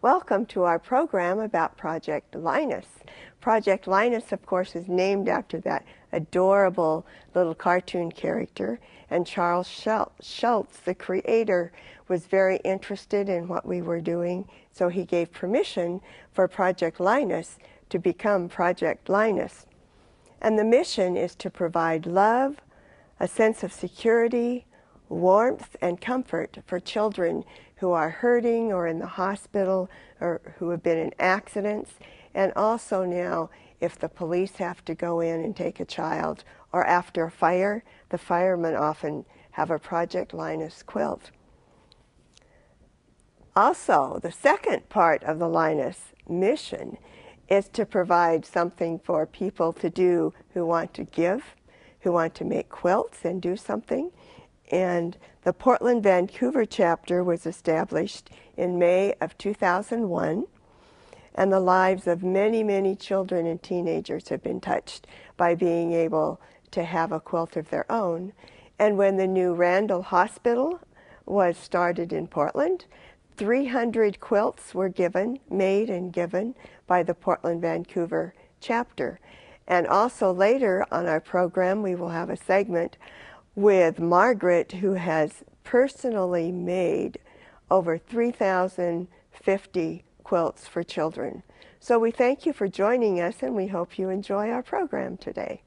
Welcome to our program about Project Linus. Project Linus, of course, is named after that adorable little cartoon character, and Charles Schultz, the creator, was very interested in what we were doing, so he gave permission for Project Linus to become Project Linus. And the mission is to provide love, a sense of security, warmth, and comfort for children who are hurting or in the hospital or who have been in accidents, and also now if the police have to go in and take a child, or after a fire, the firemen often have a Project Linus quilt. Also, the second part of the Linus mission is to provide something for people to do who want to give, who want to make quilts and do something. And the Portland, Vancouver chapter was established in May of 2001, and the lives of many, many children and teenagers have been touched by being able to have a quilt of their own. And when the new Randall Hospital was started in Portland, 300 quilts were made and given by the Portland, Vancouver chapter. And also later on our program, we will have a segment with Margaret, who has personally made over 3,050 quilts for children. So we thank you for joining us, and we hope you enjoy our program today.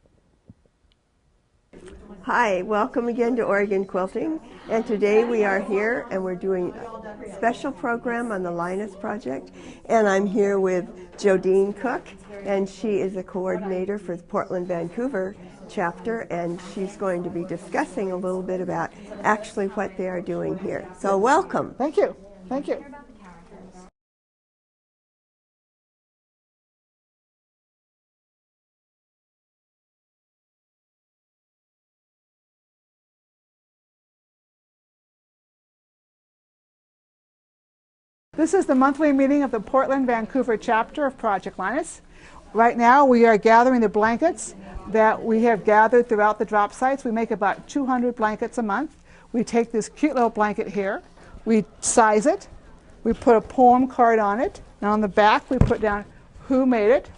Hi, welcome again to Oregon Quilting, and today we are here and we're doing a special program on the Linus Project, and I'm here with Jodine Cook, and she is a coordinator for the Portland, Vancouver chapter, and she's going to be discussing a little bit about actually what they are doing here. So welcome. Thank you. Thank you. This is the monthly meeting of the Portland, Vancouver chapter of Project Linus. Right now we are gathering the blankets that we have gathered throughout the drop sites. We make about 200 blankets a month. We take this cute little blanket here, we size it, we put a poem card on it, and on the back we put down who made it,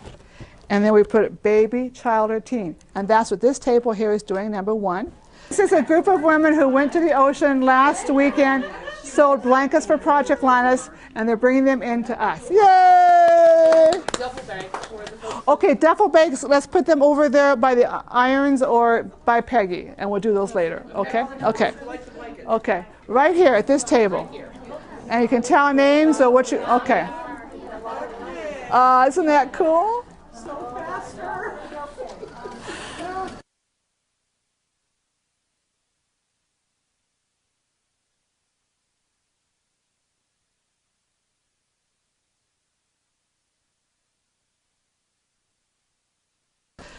and then we put baby, child, or teen. And that's what this table here is doing, number one. This is a group of women who went to the ocean last weekend, sold blankets for Project Linus, and they're bringing them in to us. Yay! Duffel bags for the Okay, duffel bags, let's put them over there by the irons or by Peggy, and we'll do those later, okay? Okay. Okay, right here at this table. And you can tell names or what you, okay. Isn't that cool? so faster.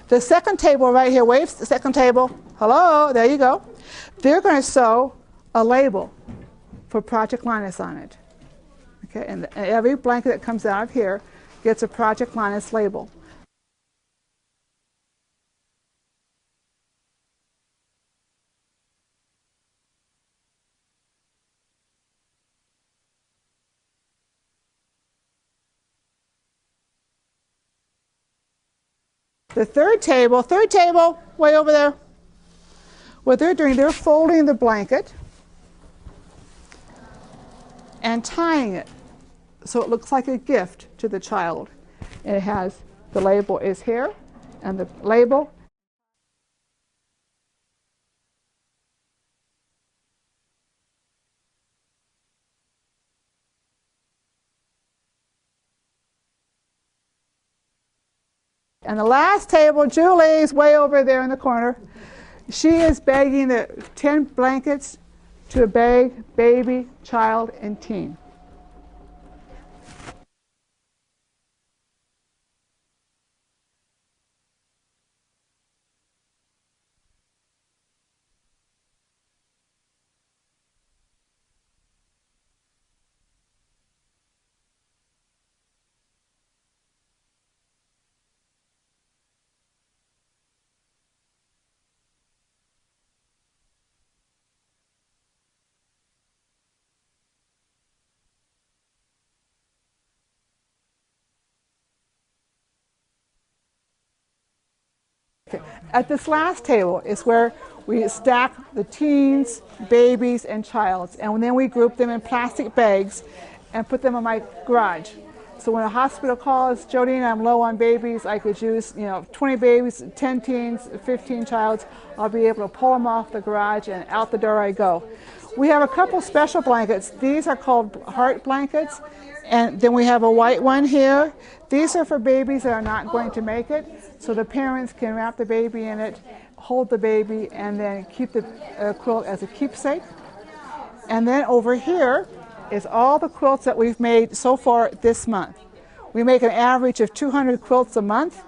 The second table right here, wave, the second table, hello, there you go. They're going to sew a label for Project Linus on it. Okay, and every blanket that comes out of here gets a Project Linus label. The third table, way over there. What they're doing, they're folding the blanket and tying it so it looks like a gift to the child. And it has, the label is here, and the label. And the last table, Julie's way over there in the corner. She is bagging the 10 blankets to bag baby, child, and teen. At this last table is where we stack the teens, babies, and childs, and then we group them in plastic bags and put them in my garage. So when a hospital calls, Jodine, I'm low on babies, I could use 20 babies, 10 teens, 15 childs, I'll be able to pull them off the garage and out the door I go. We have a couple special blankets. These are called heart blankets, and then we have a white one here. These are for babies that are not going to make it, so the parents can wrap the baby in it, hold the baby, and then keep the quilt as a keepsake. And then over here is all the quilts that we've made so far this month. We make an average of 200 quilts a month,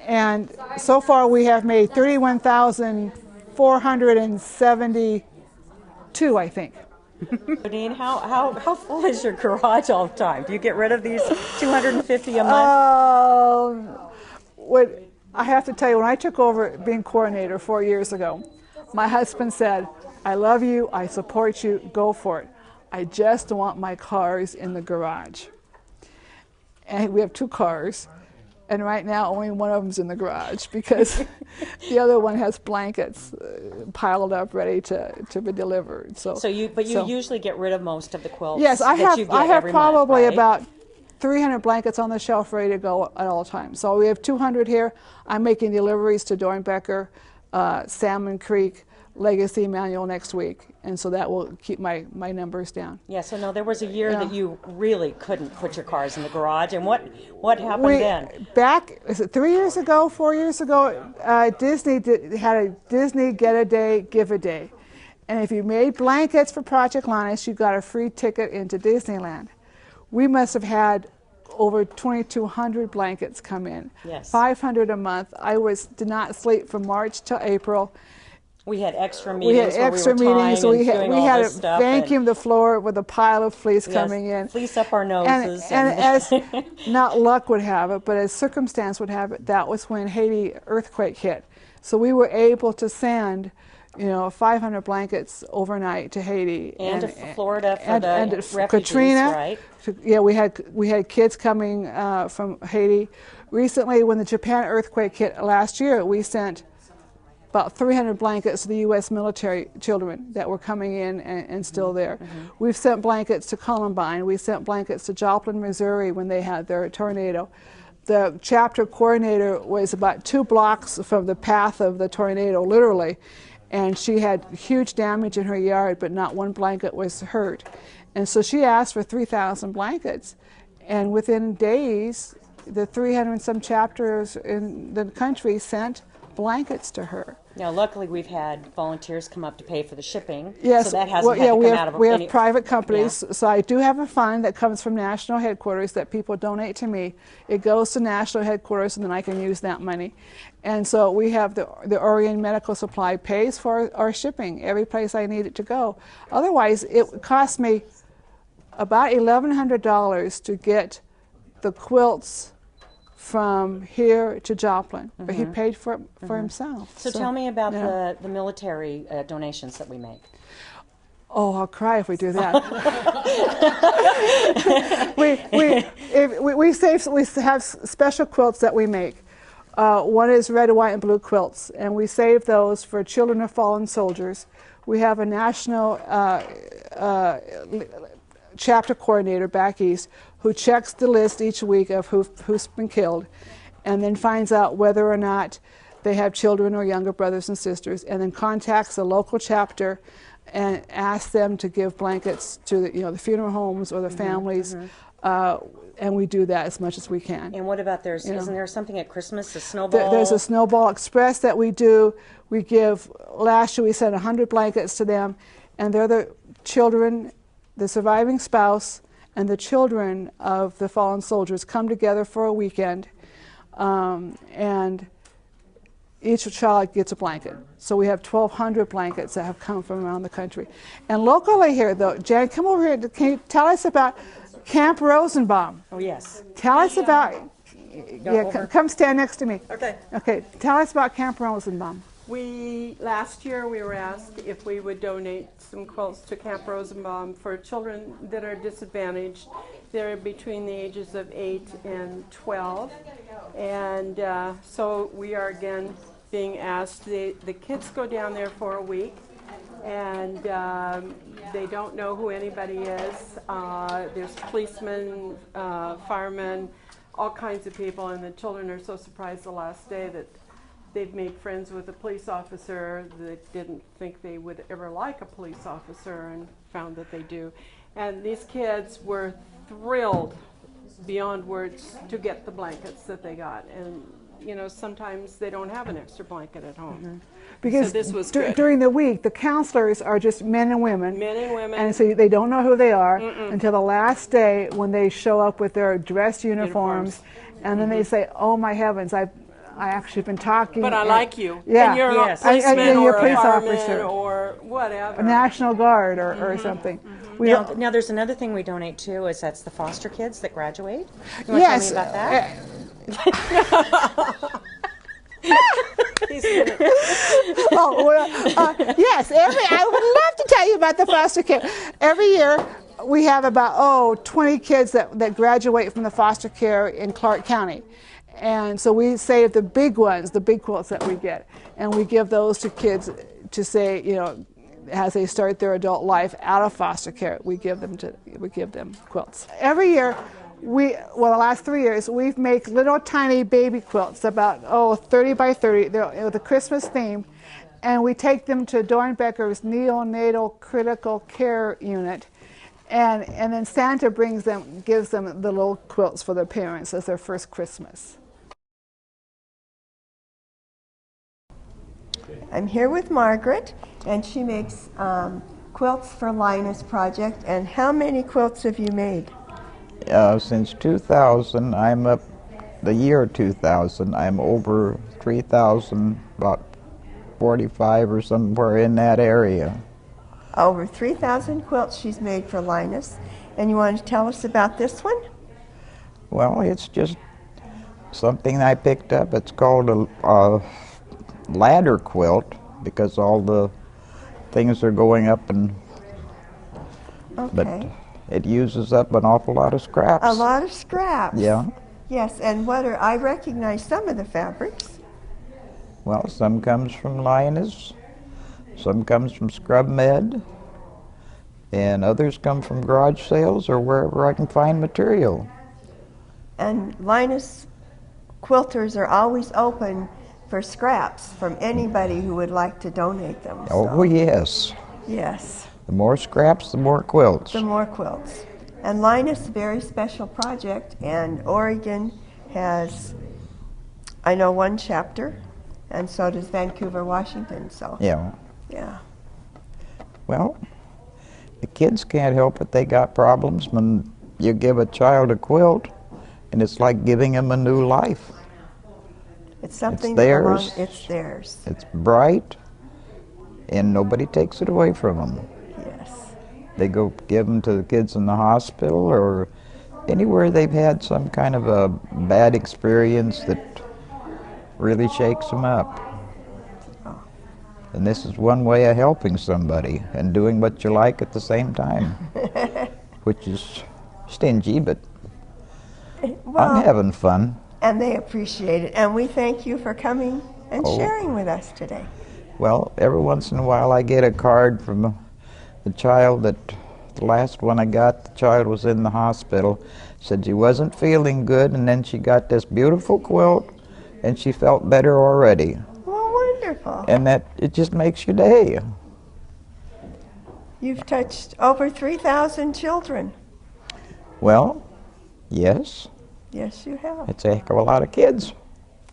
and so far we have made 31,472, I think. Jodine, how full is your garage all the time? Do you get rid of these 250 a month? What I have to tell you, when I took over being coordinator 4 years ago, my husband said, I love you, I support you, go for it. I just want my cars in the garage. And we have 2 cars, and right now only one of them's in the garage because the other one has blankets piled up ready to be delivered. So you usually get rid of most of the quilts. Yes, I have every probably month, right? about 300 blankets on the shelf ready to go at all times. So we have 200 here. I'm making deliveries to Dornbecker, Salmon Creek, Legacy Manual next week, and so that will keep my numbers down. Yeah, so no, there was a year that you really couldn't put your cars in the garage, and what happened then? Back, is it 3 years ago, 4 years ago, Disney had a Disney Get a Day, Give a Day. And if you made blankets for Project Linus, you got a free ticket into Disneyland. We must have had over 2,200 blankets come in. Yes. 500 a month. I did not sleep from March till April. We had extra meetings. We had to vacuum the floor with a pile of fleece coming in. Fleece up our noses. And as not luck would have it, but as circumstance would have it, that was when Haiti earthquake hit. So we were able to send 500 blankets overnight to Haiti and to Florida for and the refugees, Katrina, right? Yeah, we had kids coming from Haiti. Recently, when the Japan earthquake hit last year, we sent about 300 blankets to the U.S. military children that were coming in and still there. Mm-hmm. We've sent blankets to Columbine. We sent blankets to Joplin, Missouri when they had their tornado. The chapter coordinator was about 2 blocks from the path of the tornado, literally, and she had huge damage in her yard, but not one blanket was hurt. And so she asked for 3,000 blankets, and within days, the 300 and some chapters in the country sent blankets to her. Now, luckily, we've had volunteers come up to pay for the shipping. Yes, so that hasn't had to come out of we have private companies. Yeah. So I do have a fund that comes from national headquarters that people donate to me. It goes to national headquarters, and then I can use that money. And so we have the Orion Medical Supply pays for our shipping every place I need it to go. Otherwise, it cost me about $1,100 to get the quilts from here to Joplin, but he paid for it for himself. So tell me about the military donations that we make. Oh, I'll cry if we do that. we have special quilts that we make. One is red, white, and blue quilts, and we save those for children of fallen soldiers. We have a national chapter coordinator back east who checks the list each week of who's been killed, and then finds out whether or not they have children or younger brothers and sisters, and then contacts the local chapter and asks them to give blankets to the funeral homes or the families, and we do that as much as we can. And what about isn't there something at Christmas, a snowball? There's a Snowball Express that we do. We give, last year we sent 100 blankets to them, and they're the children, the surviving spouse, and the children of the fallen soldiers come together for a weekend, and each child gets a blanket. So we have 1,200 blankets that have come from around the country. And locally here, though, Jan, come over here. Can you tell us about Camp Rosenbaum? Oh, yes. Tell us about, come stand next to me. Okay. Okay, tell us about Camp Rosenbaum. Last year we were asked if we would donate some quilts to Camp Rosenbaum for children that are disadvantaged. They're between the ages of 8 and 12. And so we are again being asked. The kids go down there for a week, and they don't know who anybody is. There's policemen, firemen, all kinds of people, and the children are so surprised the last day that they've made friends with a police officer that didn't think they would ever like a police officer, and found that they do. And these kids were thrilled beyond words to get the blankets that they got. And you know, sometimes they don't have an extra blanket at home. Mm-hmm. Because so this was good. During the week, the counselors are just men and women. Men and women. And so they don't know who they are until the last day when they show up with their dress uniforms. And then they say, oh my heavens, I actually been talking. But I like you. Yeah. And you're Yes. a policeman you're or a police a fireman officer. or whatever. A National Guard or something. Now, there's another thing we donate too, is that's the foster kids that graduate. You want Yes. to tell me about that? Yes, I would love to tell you about the foster care. Every year we have about 20 kids that graduate from the foster care in Clark County. And so we save the big ones, the big quilts that we get, and we give those to kids to say, you know, as they start their adult life out of foster care, we give them quilts. Every year, the last 3 years, we've made little tiny baby quilts, about 30 by 30, they're with a Christmas theme, and we take them to Dornbecker's neonatal critical care unit, and then Santa gives them the little quilts for their parents as their first Christmas. I'm here with Margaret, and she makes quilts for Linus Project. And how many quilts have you made? Since 2000, the year 2000, I'm over 3,000, about 45 or somewhere in that area. Over 3,000 quilts she's made for Linus. And you want to tell us about this one? Well, it's just something I picked up. It's called a ladder quilt, because all the things are going up, and but it uses up an awful lot of scraps. A lot of scraps. Yeah. Yes, and I recognize some of the fabrics. Well, some comes from Linus, some comes from Scrub Med, and others come from garage sales or wherever I can find material. And Linus quilters are always open for scraps from anybody who would like to donate them. Oh, yes. Yes. The more scraps, the more quilts. The more quilts. And Linus is a very special project, and Oregon has, I know, one chapter, and so does Vancouver, Washington. So Yeah. Yeah. Well, the kids can't help it. They got problems. When you give a child a quilt, and it's like giving them a new life. It's something It's theirs. It's theirs. It's bright, and nobody takes it away from them. Yes. They go give them to the kids in the hospital or anywhere they've had some kind of a bad experience that really shakes them up. And this is one way of helping somebody and doing what you like at the same time, which is stingy, but Well, I'm having fun. and they appreciate it. And we thank you for coming and Oh. sharing with us today. Well, every once in a while I get a card from the child that, the last one I got, the child was in the hospital, said she wasn't feeling good, and then she got this beautiful quilt, and she felt better already. Well, wonderful. And that, it just makes your day. You've touched over 3,000 children. Well, yes, Yes, you have. it's a heck of a lot of kids.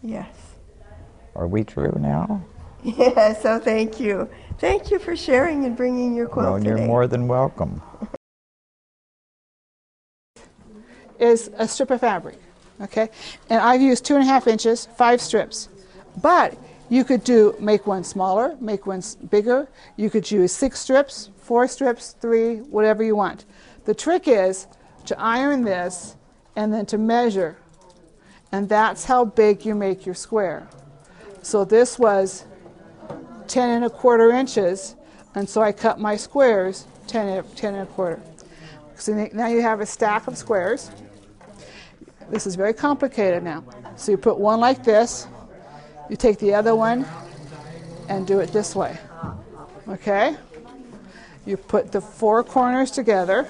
Yes. Are we through now? Yeah, so thank you. Thank you for sharing and bringing your quilt Well, today. you're more than welcome. Is a strip of fabric, okay? And I've used 2.5 inches, 5 strips. But you could make one smaller, make one bigger. You could use 6 strips, 4 strips, 3, whatever you want. The trick is to iron this and then to measure. And that's how big you make your square. So this was 10 1/4 inches, and so I cut my squares 10 1/4. So now you have a stack of squares. This is very complicated now. So you put one like this, You take the other one and do it this way. Okay? You put the 4 corners together,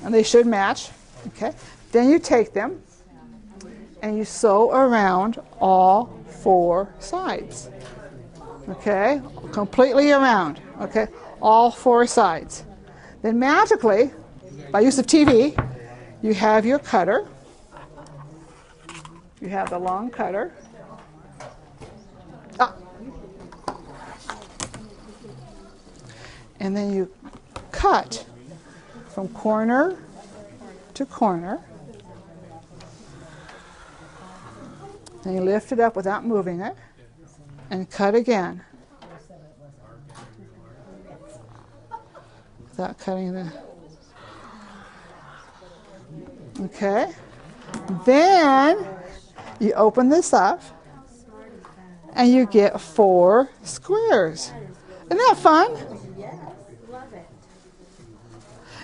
and they should match. Okay? Then you take them and you sew around all 4 sides. Okay? Completely around. Okay? All 4 sides. Then magically, by use of TV, you have your cutter. You have the long cutter. And then you cut from corner to corner. And you lift it up without moving it and cut again. Without cutting the... Okay. Then you open this up and you get 4 squares. Isn't that fun?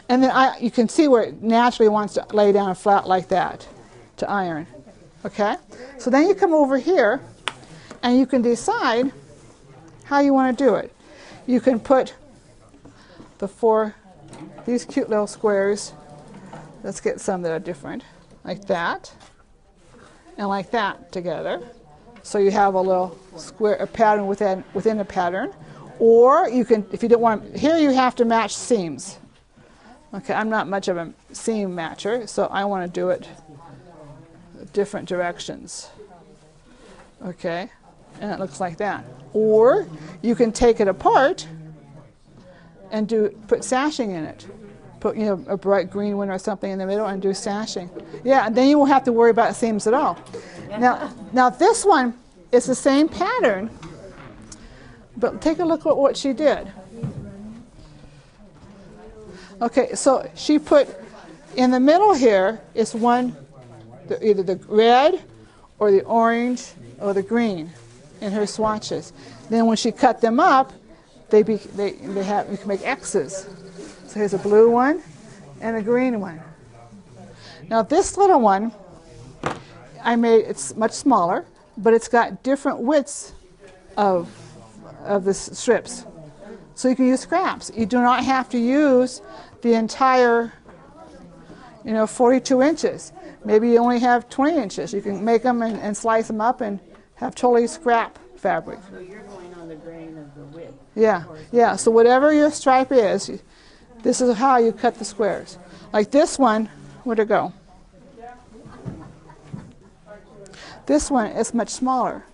And then you can see where it naturally wants to lay down flat like that to iron. Okay? So then you come over here and you can decide how you want to do it. You can put these cute little squares. Let's get some that are different, like that and like that together. So you have a little square, a pattern within a pattern. Or you can, if you don't want, here you have to match seams. Okay, I'm not much of a seam matcher, so I want to do it different directions. Okay, and it looks like that. Or you can take it apart and put sashing in it. Put a bright green one or something in the middle and do sashing. Yeah, and then you won't have to worry about seams at all. Now this one is the same pattern, but take a look at what she did. Okay, so she put in the middle here is either the red or the orange or the green in her swatches. Then when she cut them up, you can make X's. So here's a blue one and a green one. Now this little one, it's much smaller, but it's got different widths of the strips. So you can use scraps. You do not have to use the entire 42 inches. Maybe you only have 20 inches. You can make them and slice them up and have totally scrap fabric. So you're going on the grain of the width. Yeah. So whatever your stripe is, this is how you cut the squares. Like this one, where'd it go? This one is much smaller.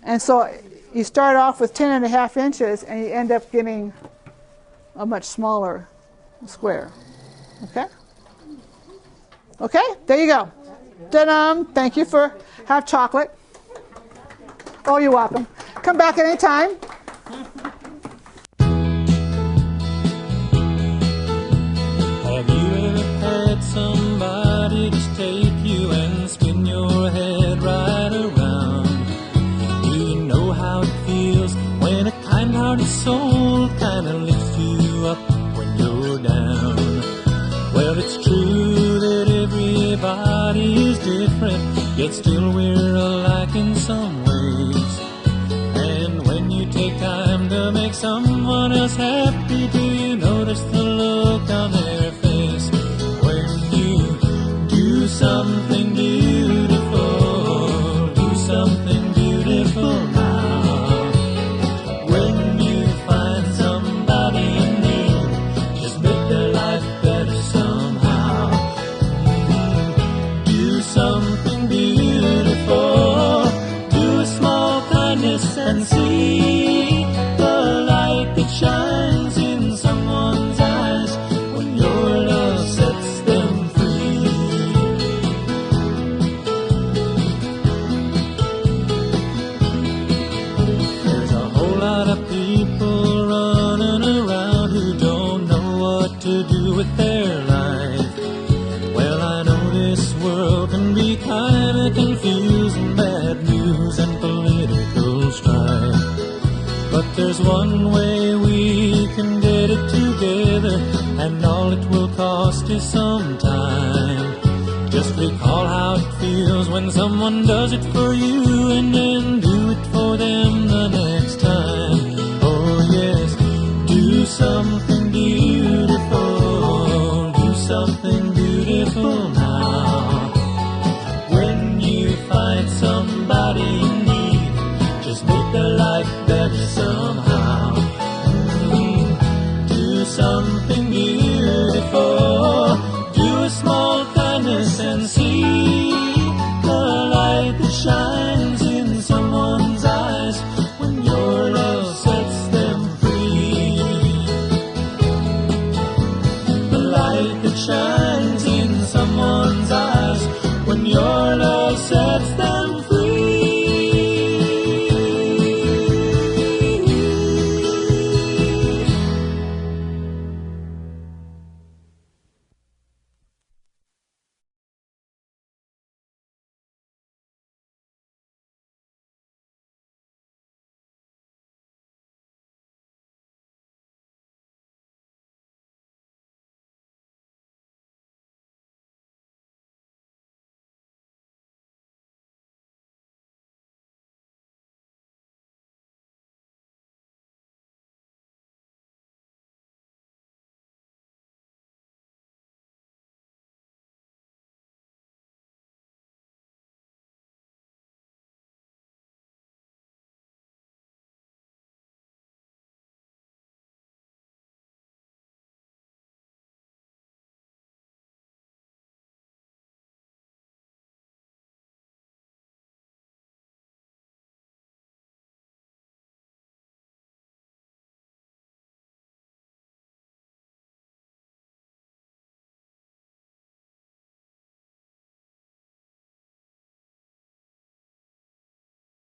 And so you start off with 10.5 inches and you end up getting a much smaller square. Okay? Okay, there you go. Ta-da! Thank you have chocolate. Oh, you're welcome. Come back at any time. Have you ever had somebody just take you and spin your head right around? Do you know how it feels when a kind-hearted soul kind of lifts you up when you're down? Well, it's true that everybody is different, yet still we're alike in some ways. And when you take time to make someone else happy, do you notice the look on their face when you do something beautiful? Do something beautiful now. When you find somebody in need, just make their life better somehow. Do something beautiful. Do a small kindness and see the light that shines in someone's eyes when your love sets them free. There's a whole lot of people running around who don't know what to do with their life. Well, I know this world can be kind of confusing, bad news and political strife. But there's one way we can get it together, and all it will cost is some time. Just recall how it feels when when someone does it for you and then do it for them the next time. Oh yes, do something beautiful, do something beautiful now. When you find somebody in need, just make their life better somehow. Do something beautiful, do a small kindness and see the light that shines in someone's eyes when your love sets them free. The light that shines